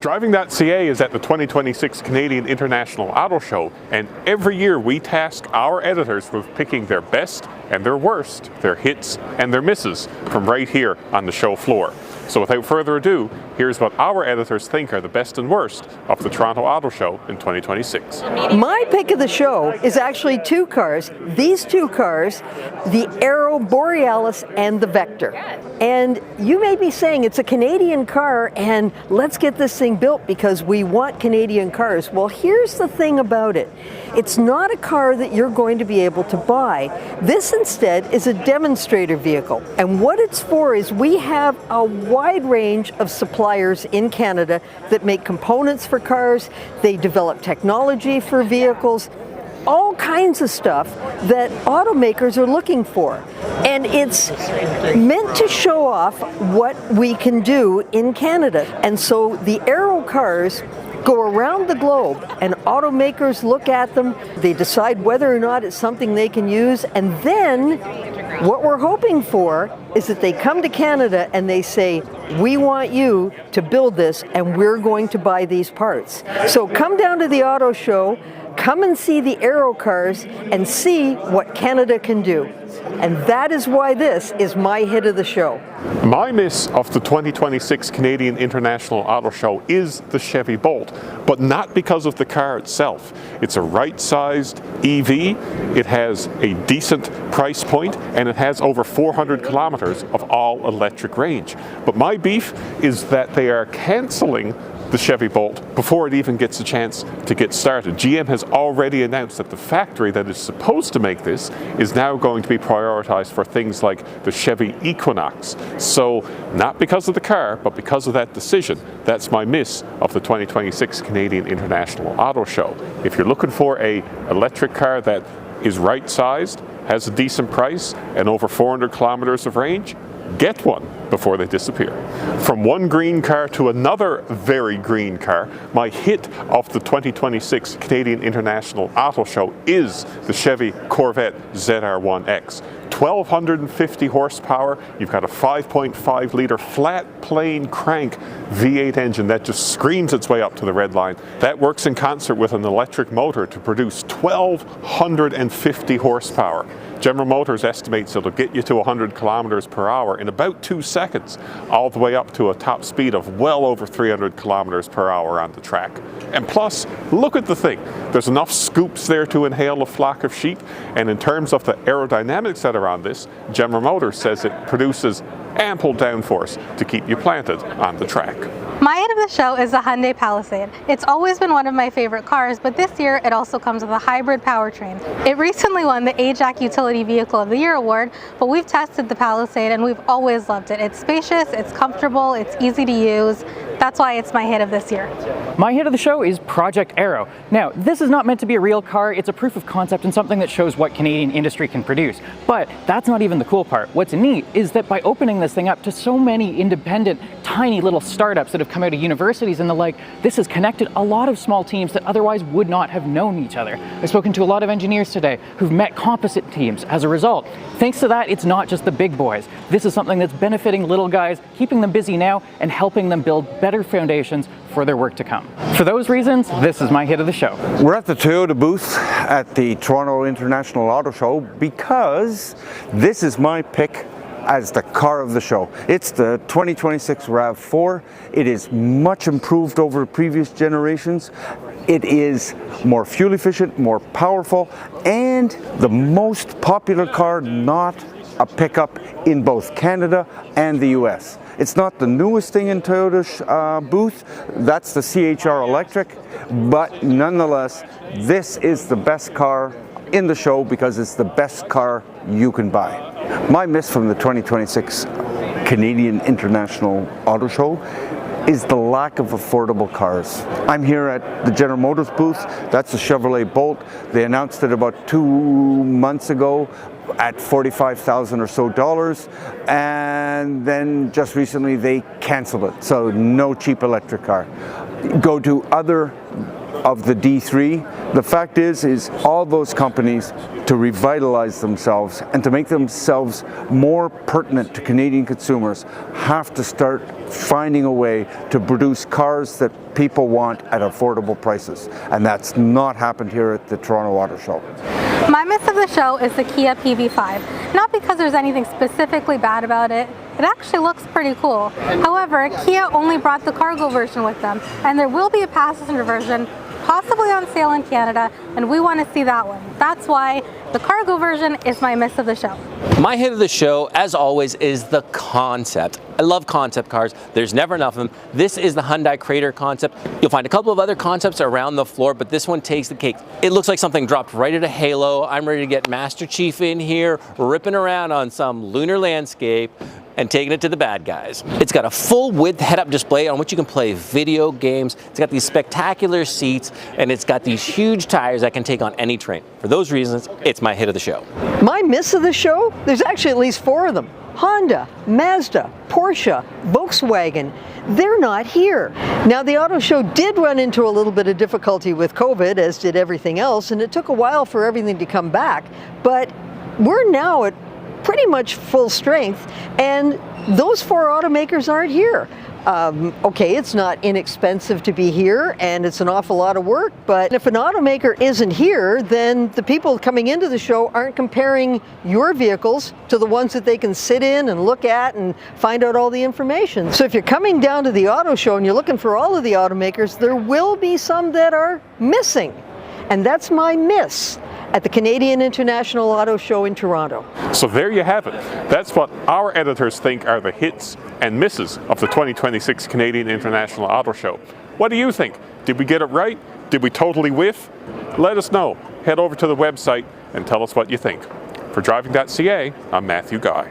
Driving.ca is at the 2026 Canadian International Auto Show, and every year we task our editors with picking their best and their worst, their hits and their misses from right here on the show floor. So without further ado, here's what our editors think are the best and worst of the Toronto Auto Show in 2026. My pick of the show is actually two cars. These two cars, the Aero Borealis and the Vector. And you may be saying it's a Canadian car and let's get this thing built because we want Canadian cars. Well, here's the thing about it. It's not a car that you're going to be able to buy. This instead is a demonstrator vehicle. And what it's for is we have a wide range of suppliers in Canada that make components for cars. They develop technology for vehicles. All kinds of stuff that automakers are looking for. And it's meant to show off what we can do in Canada. And so the Aero cars go around the globe and automakers look at them, they decide whether or not it's something they can use, and then what we're hoping for is that they come to Canada and they say, we want you to build this and we're going to buy these parts. So come down to the auto show, come and see the Aero cars and see what Canada can do. And that is why this is my hit of the show. My miss of the 2026 Canadian International Auto Show is the Chevy Bolt, but not because of the car itself. It's a right-sized EV, it has a decent price point, and it has over 400 kilometers of all-electric range. But my beef is that they are cancelling the Chevy Bolt before it even gets a chance to get started. GM has already announced that the factory that is supposed to make this is now going to be prioritized for things like the Chevy Equinox. So not because of the car, but because of that decision, that's my miss of the 2026 Canadian International Auto Show. If you're looking for an electric car that is right-sized, has a decent price, and over 400 kilometers of range, get one before they disappear. From one green car to another very green car, my hit of the 2026 Canadian International Auto Show is the Chevy Corvette ZR1X. 1,250 horsepower, you've got a 5.5 litre flat plane crank V8 engine that just screams its way up to the red line. That works in concert with an electric motor to produce 1,250 horsepower. General Motors estimates it'll get you to 100 kilometers per hour in about 2 seconds, all the way up to a top speed of well over 300 kilometers per hour on the track. And plus, look at the thing. There's enough scoops there to inhale a flock of sheep, and in terms of the aerodynamics that are on this, General Motors says it produces ample downforce to keep you planted on the track. My hit of the show is the Hyundai Palisade. It's always been one of my favorite cars, but this year it also comes with a hybrid powertrain. It recently won the AJAC Utility Vehicle of the Year award, but we've tested the Palisade and we've always loved it. It's spacious, it's comfortable, it's easy to use. That's why it's my hit of this year. My hit of the show is Project Aero. Now, this is not meant to be a real car, it's a proof of concept and something that shows what Canadian industry can produce. But that's not even the cool part. What's neat is that by opening this thing up to so many independent, tiny little startups that have come out of universities and the like, this has connected a lot of small teams that otherwise would not have known each other. I've spoken to a lot of engineers today who've met composite teams as a result. Thanks to that, it's not just the big boys. This is something that's benefiting little guys, keeping them busy now, and helping them build better foundations for their work to come. For those reasons, this is my hit of the show. We're at the Toyota booth at the Toronto International Auto Show because this is my pick as the car of the show. It's the 2026 RAV4. It is much improved over previous generations. It is more fuel efficient, more powerful, and the most popular car not a pickup in both Canada and the US. It's not the newest thing in Toyota's booth, that's the CHR Electric, but nonetheless, this is the best car in the show because it's the best car you can buy. My miss from the 2026 Canadian International Auto Show is the lack of affordable cars. I'm here at the General Motors booth, that's the Chevrolet Bolt. They announced it about 2 months ago at $45,000 or so, and then just recently they canceled it, so no cheap electric car. Go to other of the D3. The fact is all those companies, to revitalize themselves and to make themselves more pertinent to Canadian consumers, have to start finding a way to produce cars that people want at affordable prices. And that's not happened here at the Toronto Auto Show. My miss of the show is the Kia PV5. Not because there's anything specifically bad about it. It actually looks pretty cool. However, Kia only brought the cargo version with them, and there will be a passenger version possibly on sale in Canada, and we want to see that one. That's why the cargo version is my miss of the show. My hit of the show, as always, is the concept. I love concept cars. There's never enough of them. This is the Hyundai Crater concept. You'll find a couple of other concepts around the floor, but this one takes the cake. It looks like something dropped right at a Halo. I'm ready to get Master Chief in here, ripping around on some lunar landscape and taking it to the bad guys. It's got a full width head-up display on which you can play video games. It's got these spectacular seats, and it's got these huge tires that can take on any terrain. For those reasons, it's my hit of the show. My miss of the show? There's actually at least 4 of them. Honda, Mazda, Porsche, Volkswagen, they're not here. Now, the auto show did run into a little bit of difficulty with COVID, as did everything else, and it took a while for everything to come back, but we're now at pretty much full strength, and those 4 automakers aren't here. Okay, it's not inexpensive to be here, and it's an awful lot of work, but if an automaker isn't here, then the people coming into the show aren't comparing your vehicles to the ones that they can sit in and look at and find out all the information. So if you're coming down to the auto show and you're looking for all of the automakers, there will be some that are missing, and that's my miss at the Canadian International Auto Show in Toronto. So there you have it. That's what our editors think are the hits and misses of the 2026 Canadian International Auto Show. What do you think? Did we get it right? Did we totally whiff? Let us know. Head over to the website and tell us what you think. For Driving.ca, I'm Matthew Guy.